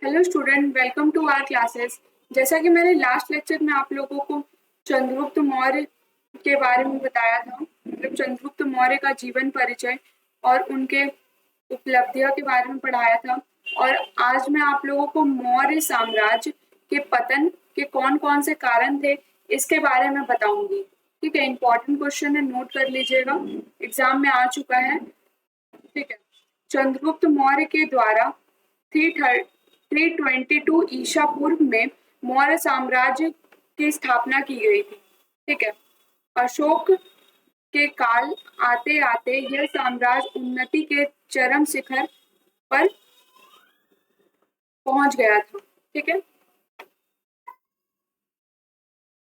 Hello student, welcome to our classes. जैसा कि मैंने लास्ट लेक्चर में आप लोगों को चंद्रगुप्त मौर्य के बारे में बताया था, मतलब चंद्रगुप्त मौर्य का जीवन परिचय और उनके उपलब्धियों के बारे में पढ़ाया था। और आज मैं आप लोगों को मौर्य साम्राज्य के पतन के कौन कौन से कारण थे इसके बारे में बताऊंगी। ठीक है, इंपॉर्टेंट क्वेश्चन है, नोट कर लीजिएगा, एग्जाम में आ चुका है। ठीक है, चंद्रगुप्त मौर्य के द्वारा 322 ईसा पूर्व में मौर्य साम्राज्य की स्थापना की गई थी। ठीक है, अशोक के काल आते आते यह साम्राज्य उन्नति के चरम शिखर पर पहुंच गया था। ठीक है,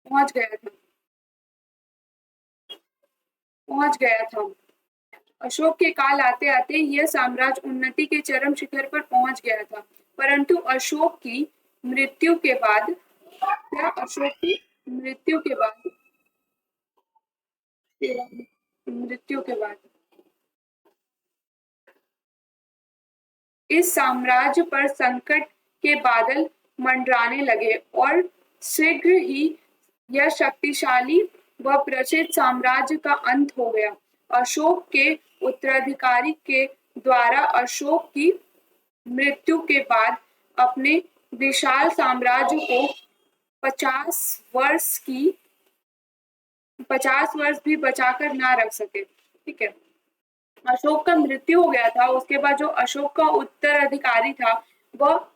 पहुंच गया था पहुंच गया था। अशोक के काल आते आते यह साम्राज्य उन्नति के चरम शिखर पर पहुंच गया था, परंतु अशोक की मृत्यु के बाद क्या अशोक की मृत्यु के बाद मृत्यु के बाद इस साम्राज्य पर संकट के बादल मंडराने लगे और शीघ्र ही यह शक्तिशाली व प्रसिद्ध साम्राज्य का अंत हो गया। अशोक के उत्तराधिकारी के द्वारा अशोक की मृत्यु के बाद अपने विशाल साम्राज्य को 50 वर्ष की 50 वर्ष भी बचाकर ना रख सके। ठीक है, अशोक का मृत्यु हो गया था, उसके बाद जो अशोक का उत्तराधिकारी था वह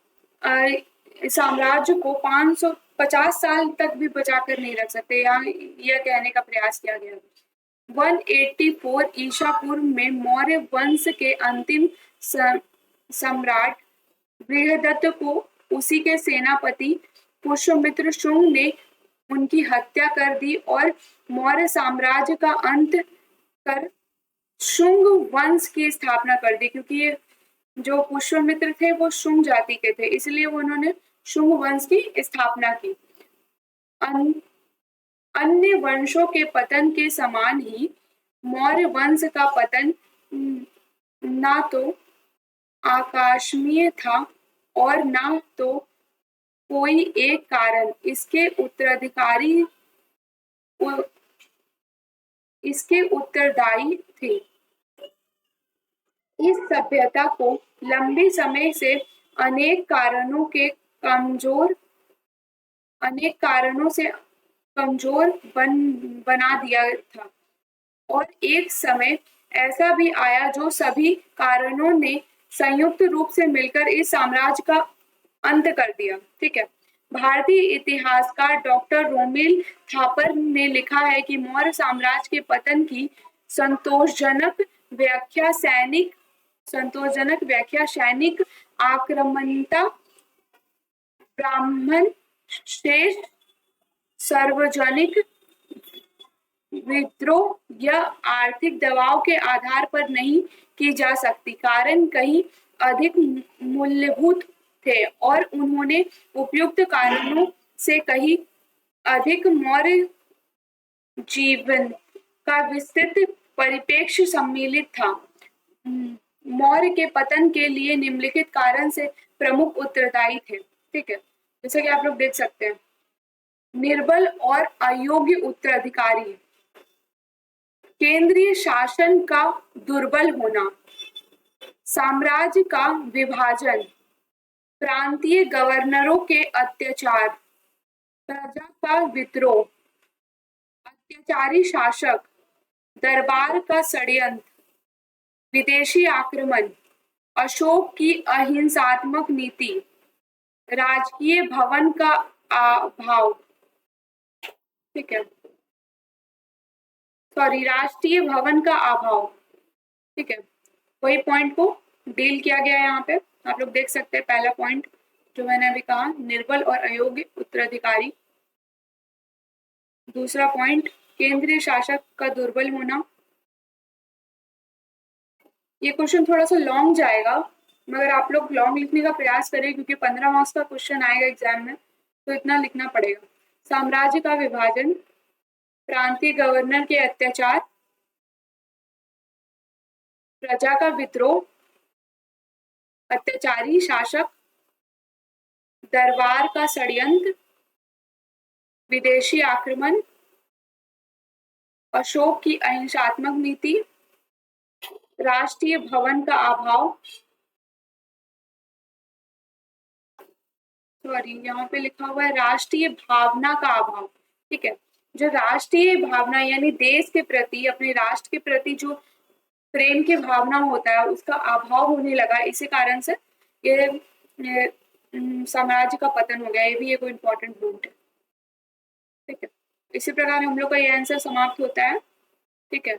साम्राज्य को 550 साल तक भी बचाकर नहीं रख सकते। यहाँ यह कहने का प्रयास किया गया। 184 ईसा पूर्व में मौर्य वंश के अंतिम सम्राट बृहदत्त को उसी के सेनापति पुष्यमित्र शुंग ने उनकी हत्या कर दी और मौर्य साम्राज्य का अंत कर शुंग वंश की स्थापना कर दी। क्योंकि ये जो पुष्यमित्र थे वो शुंग जाति के थे, इसलिए उन्होंने शुंग वंश की स्थापना की। अन्य वंशों के पतन के समान ही मौर्य वंश का पतन ना तो आकस्मिक था और ना तो कोई एक कारण इसके उत्तरदायी थे। इस सभ्यता को लंबे समय से अनेक कारणों से कमजोर बना दिया था, और एक समय ऐसा भी आया जो सभी कारणों ने संयुक्त रूप से मिलकर इस साम्राज्य का अंत कर दिया। ठीक है, भारतीय इतिहासकार डॉक्टर रोमिल थापर ने लिखा है कि मौर्य साम्राज्य के पतन की संतोषजनक व्याख्या सैनिक आक्रामकता, ब्राह्मण शेष, सार्वजनिक विद्रोह या आर्थिक दबाव के आधार पर नहीं की जा सकती। कारण कहीं अधिक मूलभूत थे और उन्होंने उपयुक्त कारणों से कहीं अधिक मौर्य जीवन का विस्तृत परिप्रेक्ष्य सम्मिलित था। मौर्य के पतन के लिए निम्नलिखित कारण से प्रमुख उत्तरदायी थे। ठीक है, जैसे कि आप लोग देख सकते हैं, निर्बल और अयोग्य उत्तराधिकारी, केंद्रीय शासन का दुर्बल होना, साम्राज्य का विभाजन, प्रांतीय गवर्नरों के अत्याचार, प्रजा का विद्रोह, अत्याचारी शासक, दरबार का षड्यंत्र, विदेशी आक्रमण, अशोक की अहिंसात्मक नीति, राजकीय भवन का अभाव। ठीक है, राष्ट्रीय भवन का अभाव। ठीक है, वही पॉइंट को डील किया गया है यहाँ पे, आप लोग देख सकते हैं। पहला पॉइंट जो मैंने अभी कहा, निर्बल और अयोग्य उत्तराधिकारी। दूसरा पॉइंट, केंद्रीय शासक का दुर्बल होना। ये क्वेश्चन थोड़ा सा लॉन्ग जाएगा, मगर आप लोग लॉन्ग लिखने का प्रयास करें क्योंकि 15 मार्क्स का क्वेश्चन आएगा एग्जाम में, तो इतना लिखना पड़ेगा। साम्राज्य का विभाजन, प्रांतीय गवर्नर के अत्याचार, प्रजा का विद्रोह, अत्याचारी शासक, दरबार का षड्यंत्र, विदेशी आक्रमण, अशोक की अहिंसात्मक नीति, राष्ट्रीय भवन का अभाव, सॉरी यहाँ पे लिखा हुआ है राष्ट्रीय भावना का अभाव। ठीक है, जो राष्ट्रीय भावना यानी देश के प्रति, अपने राष्ट्र के प्रति जो प्रेम की भावना होता है उसका अभाव होने लगा, इसी कारण से ये साम्राज्य का पतन हो गया। ये भी एक इम्पोर्टेंट पॉइंट है। ठीक है, इसी प्रकार हम लोग का ये आंसर समाप्त होता है। ठीक है,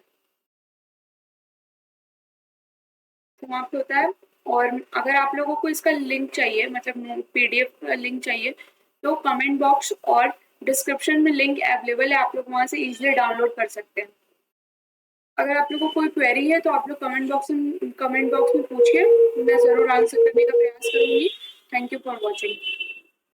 समाप्त होता है। और अगर आप लोगों को इसका लिंक चाहिए, मतलब पीडीएफ का लिंक चाहिए, तो कमेंट बॉक्स और डिस्क्रिप्शन में लिंक अवेलेबल है, आप लोग वहां से इजीली डाउनलोड कर सकते हैं। अगर आप लोगों को कोई क्वेरी है तो आप लोग कमेंट बॉक्स में पूछिए, मैं जरूर आंसर करने का प्रयास करूंगी। Thank you for watching.